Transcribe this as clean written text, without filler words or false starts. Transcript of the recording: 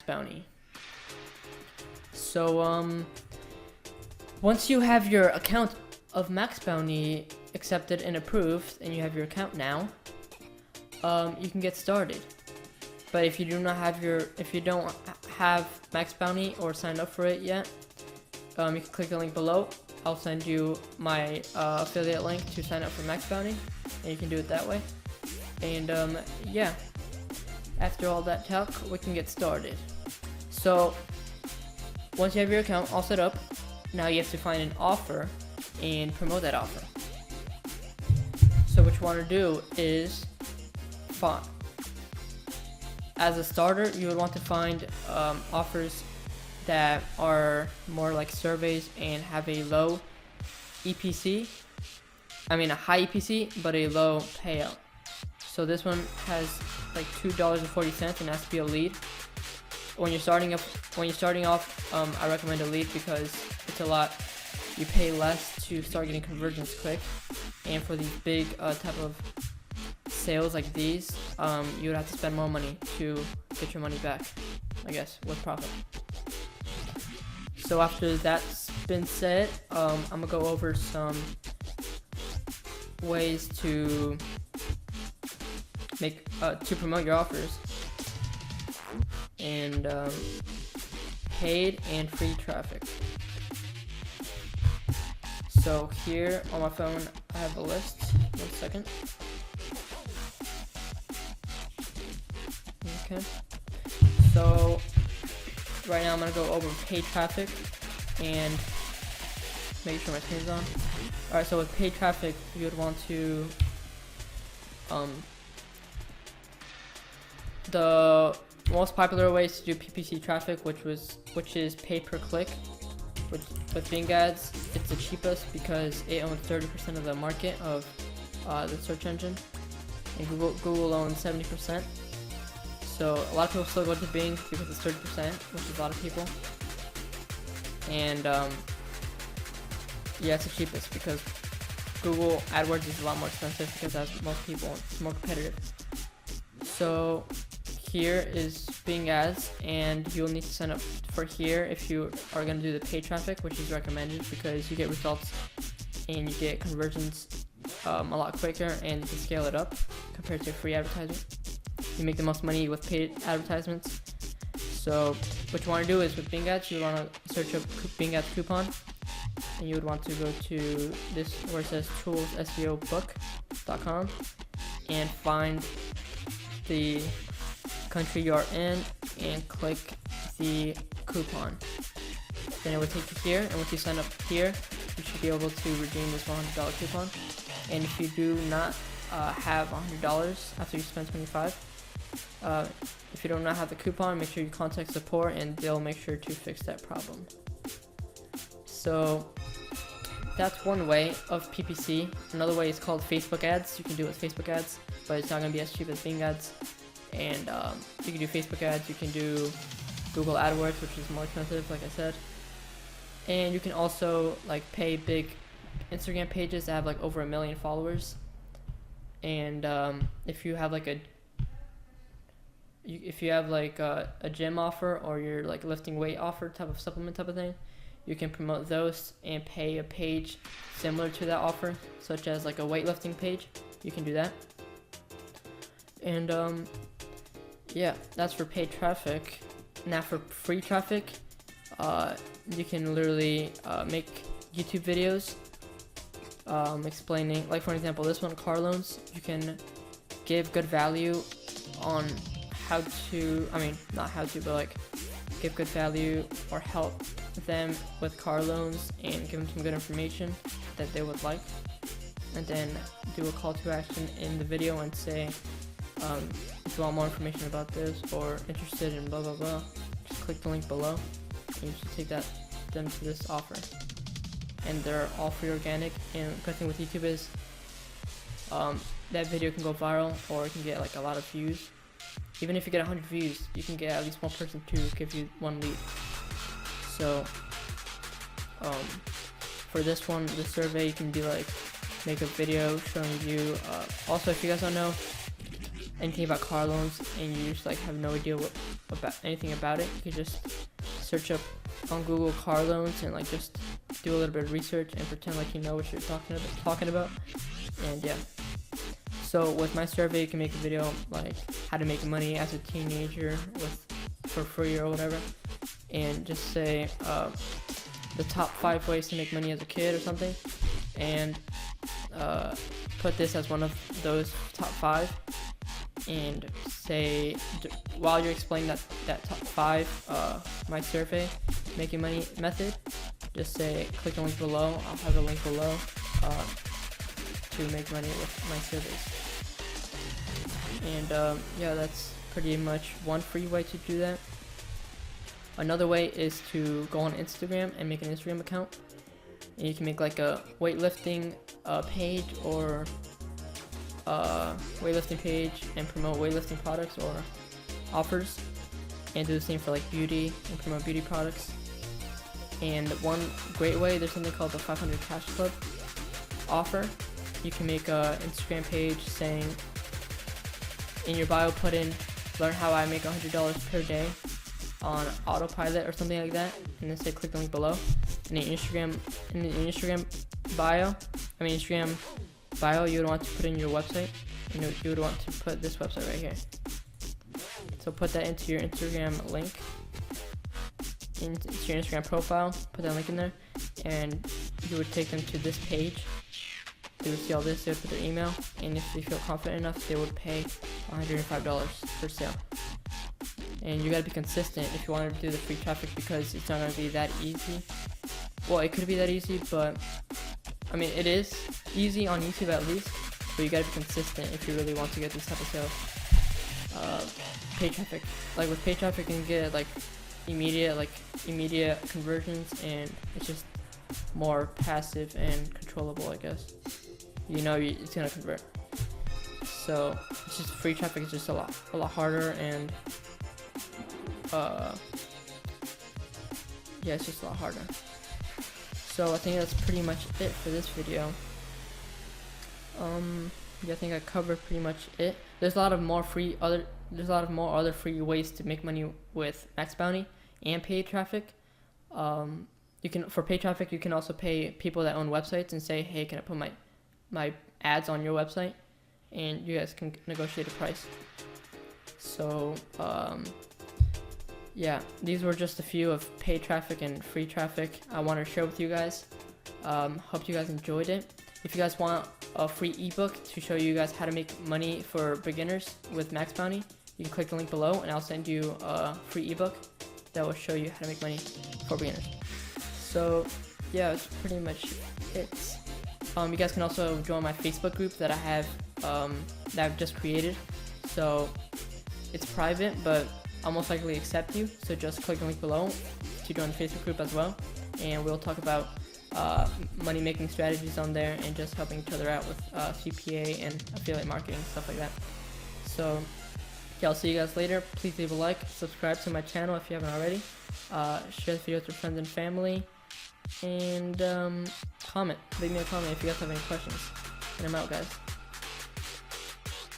MaxBounty. So once you have your account of MaxBounty accepted and approved, and you have your account now, you can get started. But if you don't have MaxBounty or signed up for it yet, you can click the link below. I'll send you my affiliate link to sign up for MaxBounty, and you can do it that way. And yeah, after all that talk, we can get started. So once you have your account all set up, now you have to find an offer and promote that offer. So what you want to do is as a starter, you would want to find offers that are more like surveys and have a low EPC. I mean a high EPC, but a low payout. So this one has like $2.40 and has to be a lead. When you're starting off, I recommend a lead because it's a lot. You pay less to start getting conversions quick, and for these big type of sales like these, you would have to spend more money to get your money back, I guess, with profit. So after that's been said, I'm gonna go over some ways to promote your offers, and paid and free traffic. So here on my phone, I have a list. 1 second. Okay. So right now I'm gonna go over paid traffic and make sure my screen's on. Alright, so with paid traffic, you would want to the most popular way is to do PPC traffic, which is pay per click. With Bing ads, it's the cheapest because it owns 30% of the market of the search engine, and Google owns 70%. So a lot of people still go to Bing because it's 30%, which is a lot of people. And yeah, it's the cheapest because Google AdWords is a lot more expensive because that's most people. It's more competitive. So here is Bing ads, and you'll need to sign up for here if you are going to do the paid traffic, which is recommended because you get results and you get conversions a lot quicker, and you can scale it up compared to free advertising. You make the most money with paid advertisements. So what you want to do is with Bing ads, you want to search up Bing ads coupon, and you would want to go to this where it says toolsseobook.com and find the country you're in and click the coupon. Then it will take you here, and once you sign up here, you should be able to redeem this $100 coupon. And if you do not have $100 after you spend $25, if you do not have the coupon, make sure you contact support and they'll make sure to fix that problem. So that's one way of PPC. Another way is called Facebook ads. You can do it with Facebook ads, but it's not going to be as cheap as Bing ads. And you can do Facebook ads, you can do Google AdWords, which is more expensive, like I said. And you can also like pay big Instagram pages that have like over 1 million followers. And if you have like a gym offer, or you're like lifting weight offer type of supplement type of thing, you can promote those and pay a page similar to that offer, such as like a weightlifting page. You can do that. And yeah, that's for paid traffic. Now for free traffic, you can literally make YouTube videos explaining, like for example this one, car loans. You can give good value on how to, not how to, but like give good value or help them with car loans and give them some good information that they would like, and then do a call to action in the video and say, if you want more information about this or interested in blah blah blah, just click the link below and you should take them to this offer. And they're all free organic, and the good thing with YouTube is that video can go viral, or it can get like a lot of views. Even if you get 100 views, you can get at least one person to give you one lead. So for this one, the survey, you can do like make a video showing you also, if you guys don't know anything about car loans and you just like have no idea about anything about it, you can just search up on Google car loans and like just do a little bit of research and pretend like you know what you're talking about. And yeah. So with my survey, you can make a video like how to make money as a teenager for free or whatever, and just say the top 5 ways to make money as a kid or something, and put this as one of those top 5, and say while you're explaining that top 5 my survey making money method, just say click the link below. I'll have a link below to make money with my surveys. And yeah, that's pretty much one free way to do that. Another way is to go on Instagram and make an Instagram account, and you can make like a weightlifting page or weightlifting page and promote weightlifting products or offers, and do the same for like beauty and promote beauty products. And one great way, there's something called the 500 Cash Club offer. You can make a Instagram page saying in your bio, put in learn how I make $100 per day on autopilot or something like that, and then say click the link below. In your Instagram bio, you would want to put in your website, and you would want to put this website right here. So put that into your Instagram link, into your Instagram profile, put that link in there, and you would take them to this page. They would see all this, they would put their email, and if they feel confident enough, they would pay $105 per sale. And you gotta be consistent if you want to do the free traffic, because it's not gonna be that easy. Well, it could be that easy, but I mean, it is easy on YouTube at least, but you gotta be consistent if you really want to get this type of sales. Paid traffic, like with paid traffic, you can get like immediate conversions, and it's just more passive and controllable, I guess. You know it's gonna convert. So it's just free traffic is just a lot harder, and yeah, it's just a lot harder. So I think that's pretty much it for this video. Yeah, I think I covered pretty much it. There's a lot of more other free ways to make money with MaxBounty and paid traffic. For paid traffic, you can also pay people that own websites and say, hey, can I put my ads on your website? And you guys can negotiate a price. So yeah, these were just a few of paid traffic and free traffic I wanted to share with you guys. Hope you guys enjoyed it. If you guys want a free ebook to show you guys how to make money for beginners with MaxBounty, you can click the link below, and I'll send you a free ebook that will show you how to make money for beginners. So yeah, that's pretty much it. You guys can also join my Facebook group that I have that I've just created. So it's private, but I'll most likely accept you. So just click the link below to join the Facebook group as well, and we'll talk about money making strategies on there, and just helping each other out with CPA and affiliate marketing, stuff like that. So yeah, I'll see you guys later. Please leave a like, subscribe to my channel if you haven't already, share the video with your friends and family, and leave me a comment if you guys have any questions. And I'm out, guys.